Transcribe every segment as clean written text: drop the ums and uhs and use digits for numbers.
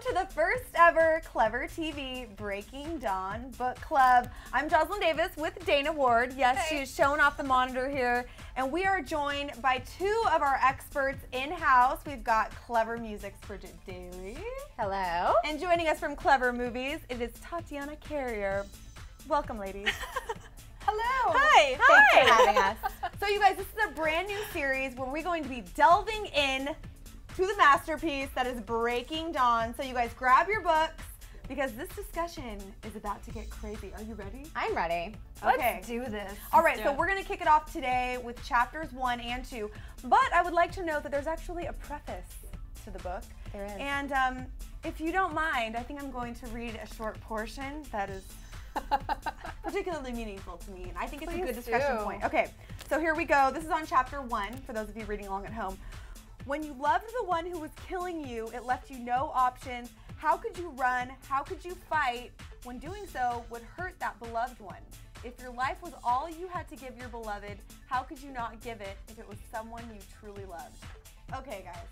to the first ever ClevverTV Breaking Dawn Book Club. I'm Joslyn Davis with Dana Ward. Yes, Hey. she's showing off the monitor here. And we are joined by two of our experts in-house. We've got Clever Music's Bridget Tatiana. Hello. And joining us from Clever Movies, it is Tatiana Carrier. Welcome, ladies. Hello. Hi. Hi. Thanks for having us. So you guys, this is a brand new series where we're going to be delving in to the masterpiece that is Breaking Dawn. So you guys grab your books because this discussion is about to get crazy. Are you ready? I'm ready. Okay. Let's do this. All right, so we're going to kick it off today with chapters 1 and 2. But I would like to note that there's actually a preface to the book. There is. And if you don't mind, I think I'm going to read a short portion that is particularly meaningful to me, and I think it's a good discussion point. Okay, so here we go. This is on chapter 1, for those of you reading along at home. When you loved the one who was killing you, it left you no options. How could you run? How could you fight when doing so would hurt that beloved one? If your life was all you had to give your beloved, how could you not give it if it was someone you truly loved? Okay, guys,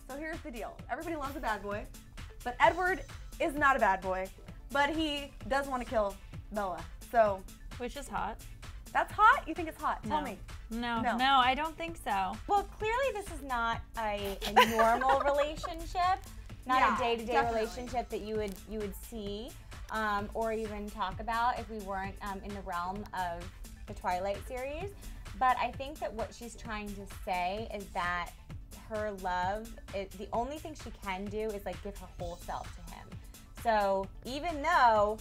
so here's the deal. Everybody loves a bad boy, but Edward is not a bad boy, but he does want to kill Bella. So, Which is hot. that's hot? You think it's hot? Tell No. me. No, No. no, I don't think so. Well, clearly this is not a normal relationship, not Yeah, a day-to-day definitely. relationship that you would see or even talk about if we weren't in the realm of the Twilight series. But I think that what she's trying to say is that her love, the only thing she can do is like give her whole self to him. So even though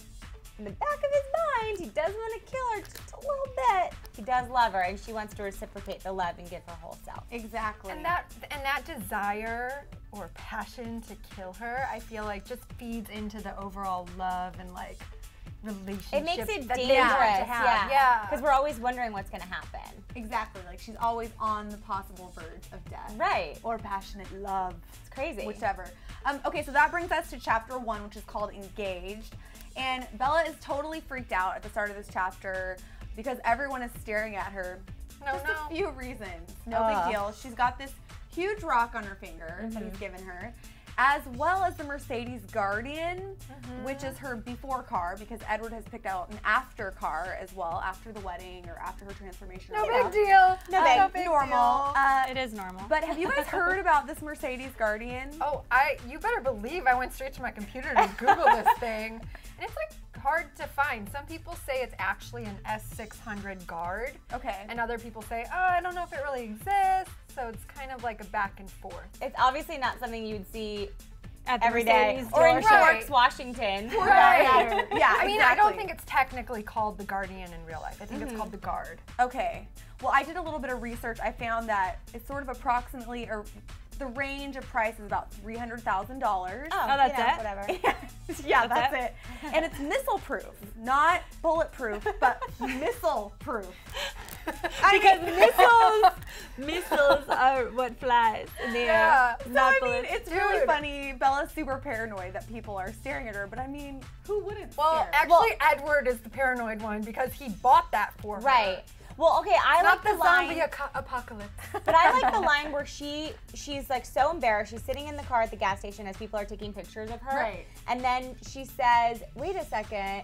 in the back of his mind he does want to kill her just a little bit, he does love her and she wants to reciprocate the love and give her whole self. Exactly. And that desire or passion to kill her, I feel like just feeds into the overall love and like relationship. It makes it that dangerous, they want to have. yeah. Because we're always wondering what's going to happen. Exactly. Like she's always on the possible verge of death. Right. Or passionate love. It's crazy. Whichever. Okay, so that brings us to chapter 1, which is called Engaged. And Bella is totally freaked out at the start of this chapter because everyone is staring at her. Just a few reasons. No big deal. She's got this huge rock on her finger that he's given her, as well as the Mercedes Guardian, which is her before car, because Edward has picked out an after car as well, after the wedding or after her transformation. No or big deal. No big normal. It is normal. But have you guys heard about this Mercedes Guardian? Oh, you better believe I went straight to my computer to Google this thing. And it's like hard to find. Some people say it's actually an S600 Guard. Okay. And other people say, oh, I don't know if it really exists. So it's kind of like a back and forth. It's obviously not something you would see At the every day. Mercedes Or in dealership. Right. Forks, Washington. Right. Yeah, I mean, I don't exactly. think it's technically called the Guardian in real life. I think it's called the Guard. Okay. Well, I did a little bit of research. I found that it's sort of approximately, or the range of price is about $300,000. Oh, that's it? Whatever. Yeah, That's that's it. And it's missile-proof, not bulletproof, but missile-proof. Because missiles are what flies in the Yeah. air. So, Not I mean, bullets. it's really Dude. funny. Bella's super paranoid that people are staring at her, but I mean, who wouldn't Well, stare? actually, Edward is the paranoid one because he bought that for her. Right. Well, okay, I Not like the the line, zombie apocalypse. but I like the line where she's like so embarrassed. She's sitting in the car at the gas station as people are taking pictures of her. Right. And then she says, wait a second,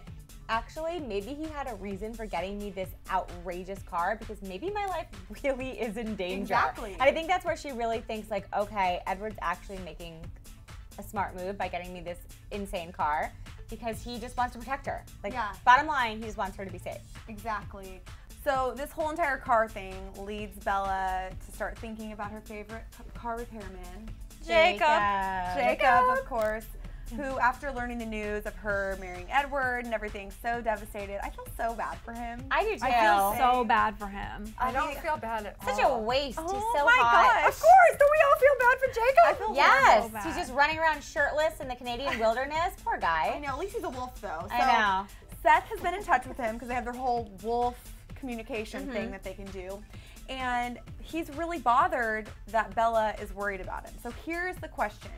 actually, maybe he had a reason for getting me this outrageous car because maybe my life really is in danger. Exactly. And I think that's where she really thinks like, okay, Edward's actually making a smart move by getting me this insane car because he just wants to protect her. Like, Yeah. bottom line, he just wants her to be safe. Exactly. So this whole entire car thing leads Bella to start thinking about her favorite car repairman, Jacob, of course, who, after learning the news of her marrying Edward and everything, so devastated. I feel so bad for him. I do too. I feel so bad for him. I don't feel bad at all. Such a waste. Oh He's so my hot. gosh. Of course, don't we all feel bad for Jacob? I feel Yes, so bad. he's just running around shirtless in the Canadian wilderness. Poor I guy. know, at least he's a wolf though. So I know. Seth has been in touch with him because they have their whole wolf communication thing that they can do. And he's really bothered that Bella is worried about him. So here's the question.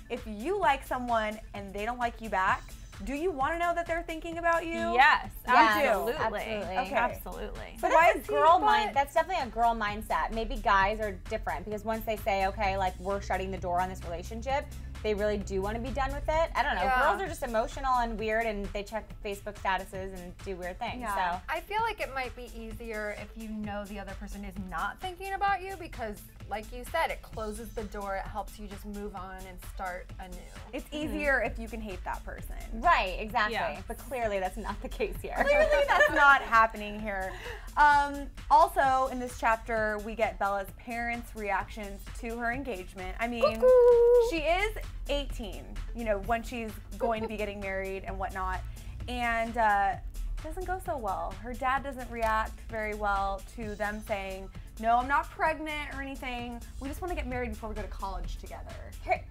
If you like someone and they don't like you back, do you want to know that they're thinking about you? Yes, Yeah, absolutely. absolutely. Okay. Absolutely. But why that's is a he- girl but- mind. That's definitely a girl mindset. Maybe guys are different because once they say, okay, like we're shutting the door on this relationship, they really do want to be done with it. I don't know. Yeah. Girls are just emotional and weird, and they check Facebook statuses and do weird things. Yeah. So I feel like it might be easier if you know the other person is not thinking about you because, like you said, it closes the door. It helps you just move on and start anew. It's easier if you can hate that person. right, exactly. Yeah. But clearly, that's not the case here. Clearly that's not happening here. Also, in this chapter, we get Bella's parents' reactions to her engagement. I mean, she is 18, you know, when she's going to be getting married and whatnot. And it doesn't go so well. Her dad doesn't react very well to them saying, no, I'm not pregnant or anything. We just want to get married before we go to college together.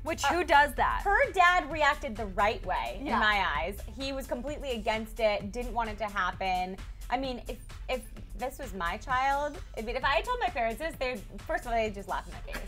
Which who does that? Her dad reacted the right way Yeah. in my eyes. He was completely against it, didn't want it to happen. I mean, if this was my child, I mean, if I told my parents this, first of all, they'd just laugh in my face.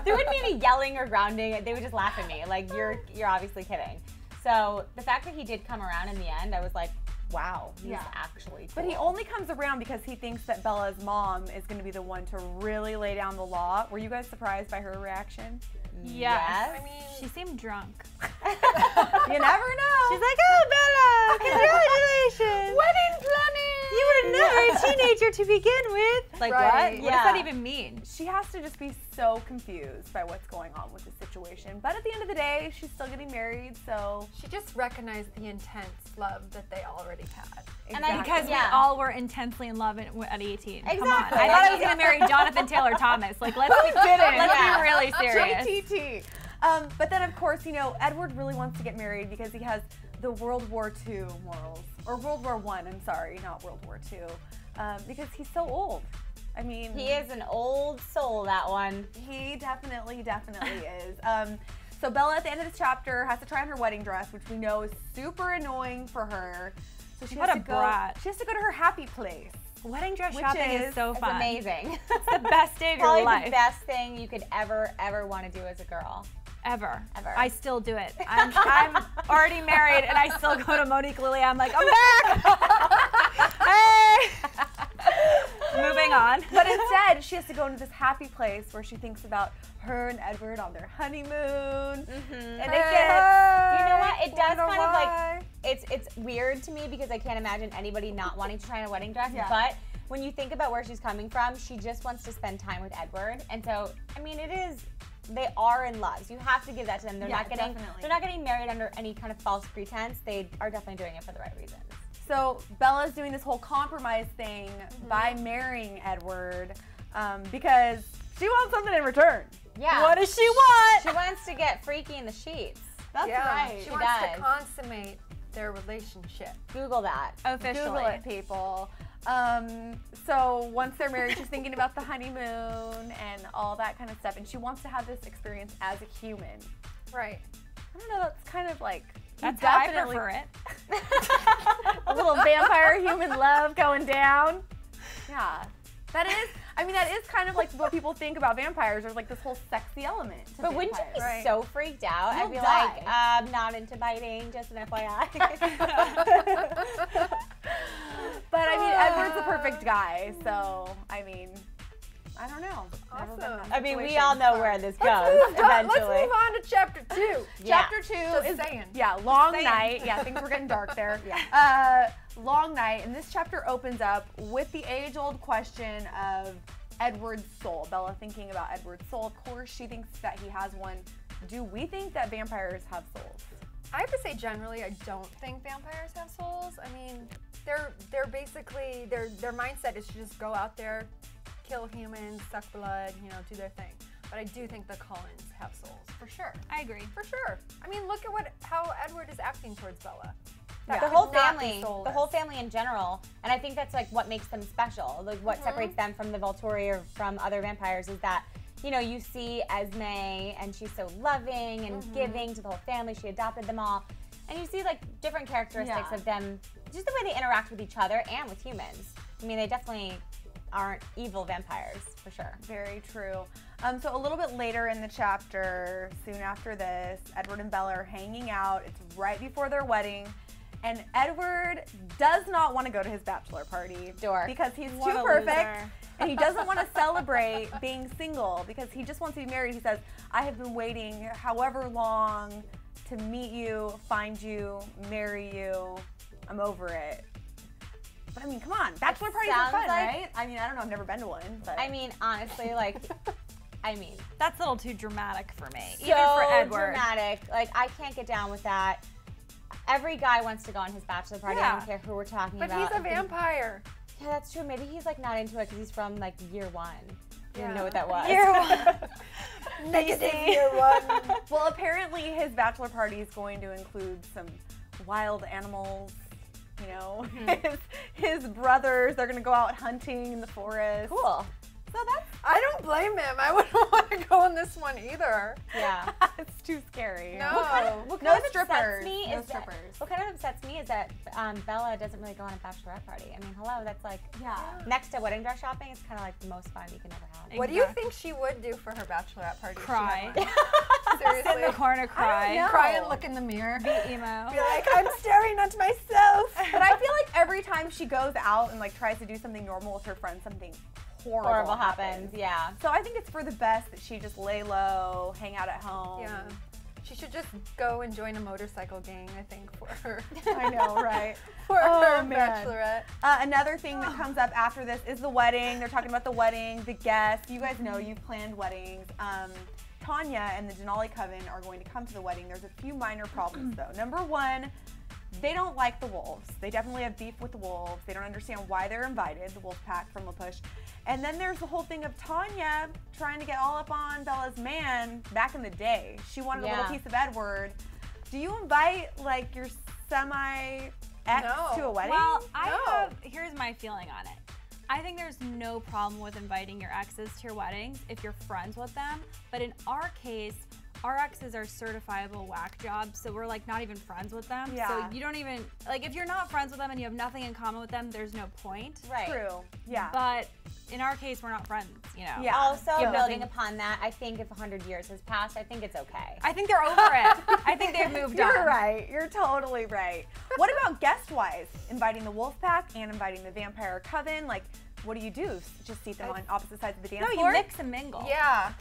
There wouldn't be any yelling or grounding. They would just laugh at me, like, you're obviously kidding. So the fact that he did come around in the end, I was like, wow, he's actually cool. But he only comes around because he thinks that Bella's mom is going to be the one to really lay down the law. Were you guys surprised by her reaction? Yes. I mean, She seemed drunk. You never know. She's like, oh, Bella, congratulations. wedding planning! You were never a teenager to begin with. Like, Right. what? What does that even mean? She has to just be so confused by what's going on with the situation. But at the end of the day, she's still getting married, so. She just recognized the intense love that they already had. And I- Because we Yeah. all were intensely in love at 18. Come on. Exactly. I thought I was going to marry Jonathan Taylor Thomas. Like, let's be really serious. JTT. But then, of course, you know, Edward really wants to get married because he has the World War II morals. Or World War I, I'm sorry, not World War II. Because he's so old. I mean. He is an old soul, that one. He definitely is. So Bella, at the end of this chapter, has to try on her wedding dress, which we know is super annoying for her. So she What has a to go. brat. She has to go to her happy place. Wedding dress Which shopping is is- so It's fun. amazing. It's the best day of your Probably life. the best thing you could ever want to do as a girl. Ever. Ever. I still do it. I'm already married and I still go to Monique Lily. I'm like, I'm back. Hey. Moving on. But instead, she has to go into this happy place where she thinks about her and Edward on their honeymoon. And it gets, You know what? It does wonder kind of like, why. it's weird to me because I can't imagine anybody not wanting to try on a wedding dress. Yeah. But when you think about where she's coming from, she just wants to spend time with Edward. And so, I mean, they are in love. So you have to give that to them. They're definitely. not getting married under any kind of false pretense. They are definitely doing it for the right reasons. So Bella's doing this whole compromise thing by marrying Edward because she wants something in return. Yeah. What does she want? She wants to get freaky in the sheets. That's right. She She wants does. to consummate their relationship. Google that. Officially. Google it, people. So once they're married, she's thinking about the honeymoon and all that kind of stuff, and she wants to have this experience as a human. Right. I don't know. That's kind of like That's how I definitely prefer it. a little vampire human love going down. Yeah, that is. I mean, that is kind of like what people think about vampires. There's like this whole sexy element to But wouldn't you be vampires. so freaked out? You'll I'd be die. like, I'm not into biting, just an FYI. But I mean, Edward's the perfect guy. So I mean, I don't know. Never been in Awesome. that I mean, we situation. all know where this goes Let's eventually. move on to chapter 2. Yeah. Chapter 2 Just is saying. long saying. night. Yeah, things were getting dark there. Long night, and this chapter opens up with the age-old question of Edward's soul. Bella thinking about Edward's soul. Of course, she thinks that he has one. Do we think that vampires have souls? I have to say, generally, I don't think vampires have souls. I mean, they're basically their mindset is to just go out there, kill humans, suck blood, do their thing. But I do think the Cullens have souls, for sure. I agree. For sure. I mean, look at how Edward is acting towards Bella. The That whole could not be family, soulless. the whole family in general, and I think that's like what makes them special. Like what separates them from the Volturi or from other vampires is that, you see Esme and she's so loving and giving to the whole family. She adopted them all, and you see like different characteristics of them, just the way they interact with each other and with humans. I mean, they definitely aren't evil vampires for sure. Very true. So a little bit later in the chapter, soon after this, Edward and Bella are hanging out. It's right before their wedding. And Edward does not want to go to his bachelor party because he's too perfect. And he doesn't want to celebrate being single because he just wants to be married. He says, I have been waiting however long to meet you, find you, marry you. I'm over it. But I mean, come on. Bachelor parties are fun, right? I mean, I don't know. I've never been to one. But. I mean, honestly, like, that's a little too dramatic for me. So even for Edward. Dramatic. Like, I can't get down with that. Every guy wants to go on his bachelor party. I don't care who we're talking about. But he's a vampire. Yeah, that's true. Maybe he's like not into it because he's from like year 1. You didn't know what that was. Year 1. Negative year 1. Well, apparently his bachelor party is going to include some wild animals. You know, his brothers, they're going to go out hunting in the forest. Cool. So that's... I don't blame him. I wouldn't want to go on this one either. Yeah. It's too scary. No. What No kind of strippers. upsets me No is strippers. What kind of upsets me is that Bella doesn't really go on a bachelorette party. I mean, hello, that's like next to wedding dress shopping. It's kind of like the most fun you can ever have. What do you think she would do for her bachelorette party? Cry. Seriously. Sit in the corner, cry. Cry and look in the mirror. Be emo. Be like, I'm staring at myself. But I feel like every time she goes out and like tries to do something normal with her friends, something horrible happens. Yeah. So I think it's for the best that she just lay low, hang out at home. Yeah. She should just go and join a motorcycle gang, I think, for her. I know, right? For her man. bachelorette. Another thing that comes up after this is the wedding. They're talking about the wedding, the guests. You guys know you've planned weddings. Tanya and the Denali Coven are going to come to the wedding. There's a few minor problems, though. Number one, they don't like the wolves. They definitely have beef with the wolves. They don't understand why they're invited, the wolf pack from La Push. And then there's the whole thing of Tanya trying to get all up on Bella's man back in the day. She wanted a little piece of Edward. Do you invite, like, your semi-ex to a wedding? Well, here's my feeling on it. I think there's no problem with inviting your exes to your weddings if you're friends with them. But in our case, our exes are certifiable whack jobs, so we're like not even friends with them. Yeah. So you don't even, like if you're not friends with them and you have nothing in common with them, there's no point. Right. True. Yeah. But in our case, we're not friends, you know. Yeah. Also, Yeah. building upon that, I think if 100 years has passed, I think it's okay. I think they're over it. I think they've moved on. You're right. You're totally right. What about guest-wise? Inviting the wolf pack and inviting the vampire coven? Like, what do? Just seat them on opposite sides of the dance floor? No, you mix and mingle. Yeah.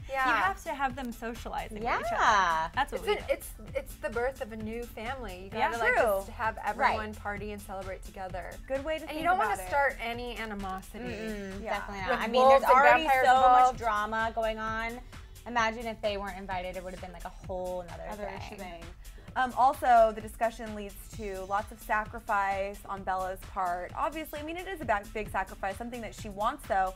Yeah. You have to have them socializing with each other. Yeah. That's what we do. It's the birth of a new family. You Yeah, gotta like true. just have everyone party and celebrate together. Good way to think And you don't about want to it. start any animosity. Yeah. Definitely not. With I mean, there's wolves and already so vampires much involved. drama going on. Imagine if they weren't invited, it would have been like a whole Other thing. shebang. Also, the discussion leads to lots of sacrifice on Bella's part. Obviously, I mean, it is a big sacrifice, something that she wants, though.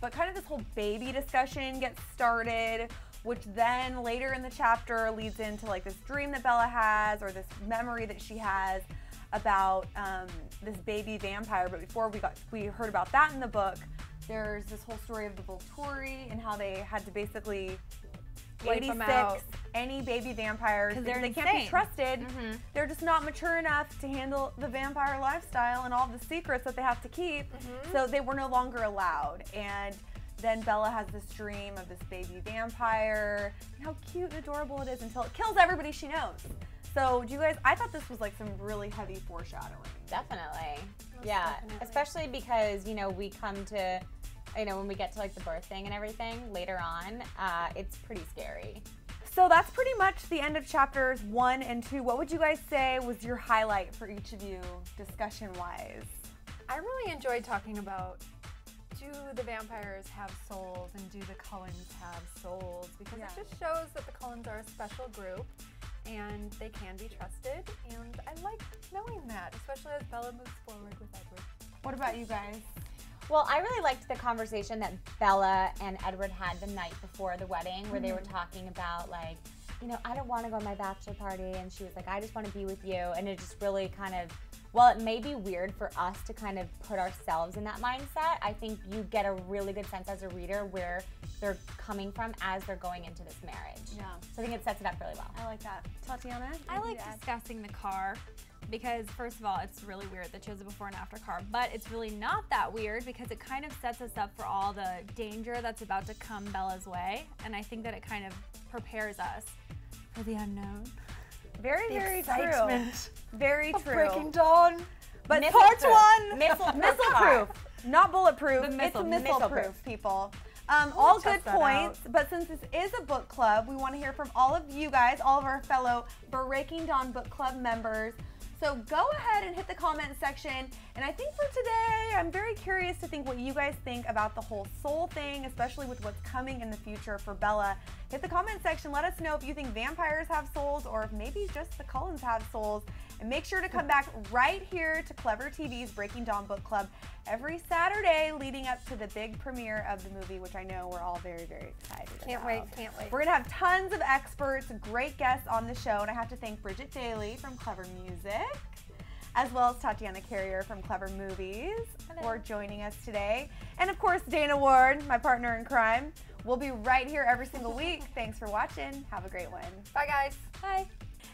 But kind of this whole baby discussion gets started, which then later in the chapter leads into like this dream that Bella has or this memory that she has about this baby vampire. But before we heard about that in the book, there's this whole story of the Volturi and how they had to basically Wipe them 86 out. any baby vampires because they're they can't be insane. trusted. They're just not mature enough to handle the vampire lifestyle and all the secrets that they have to keep. So they were no longer allowed. And then Bella has this dream of this baby vampire and how cute and adorable it is until it kills everybody she knows. So do you guys, I thought this was like some really heavy foreshadowing. Definitely. Yeah. definitely. Especially because, you know, we come to, you know, when we get to like the birth thing and everything later on, it's pretty scary. So that's pretty much the end of chapters 1 and 2. What would you guys say was your highlight for each of you, discussion-wise? I really enjoyed talking about, do the vampires have souls and do the Cullens have souls? Because it just shows that the Cullens are a special group and they can be trusted. And I like knowing that, especially as Bella moves forward with Edward. What about you guys? Well, I really liked the conversation that Bella and Edward had the night before the wedding where they were talking about like, you know, I don't want to go to my bachelor party, and she was like, I just want to be with you. And it just really kind of, well, it may be weird for us to kind of put ourselves in that mindset. I think you get a really good sense as a reader where they're coming from as they're going into this marriage. Yeah. So I think it sets it up really well. I like that. Tatiana? I like discussing the car because, first of all, it's really weird that she has a before and after car, but it's really not that weird because it kind of sets us up for all the danger that's about to come Bella's way, and I think that it kind of prepares us for the unknown. Very, The very excitement true. Very of true. Breaking Dawn. But Missile part proof. one, Missile proof, not bulletproof. The missile- it's missile missile proof, proof. people. All good test that points, but since this is a book club, we want to hear from all of you guys, all of our fellow Breaking Dawn Book Club members. So go ahead and hit the comment section. And I think for today, I'm very curious to think what you guys think about the whole soul thing, especially with what's coming in the future for Bella. Hit the comment section. Let us know if you think vampires have souls or if maybe just the Cullens have souls. And make sure to come back right here to ClevverTV's Breaking Dawn Book Club every Saturday leading up to the big premiere of the movie, which I know we're all very, very excited Can't about. wait, can't wait. We're going to have tons of experts, great guests on the show, and I have to thank Bridget Daly from Clever Music, as well as Tatiana Carrier from Clever Movies for joining us today. And of course, Dana Ward, my partner in crime. We'll be right here every single week. Thanks for watching. Have a great one. Bye, guys. Bye.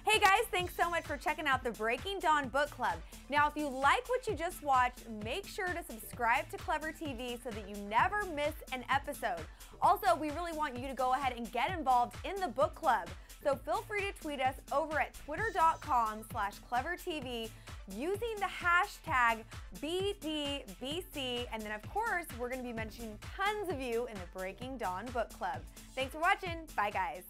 Hey guys, thanks so much for checking out the Breaking Dawn Book Club. Now, if you like what you just watched, make sure to subscribe to ClevverTV so that you never miss an episode. Also, we really want you to go ahead and get involved in the book club. So feel free to tweet us over at twitter.com/ClevverTV using the hashtag BDBC. And then, of course, we're going to be mentioning tons of you in the Breaking Dawn Book Club. Thanks for watching. Bye, guys.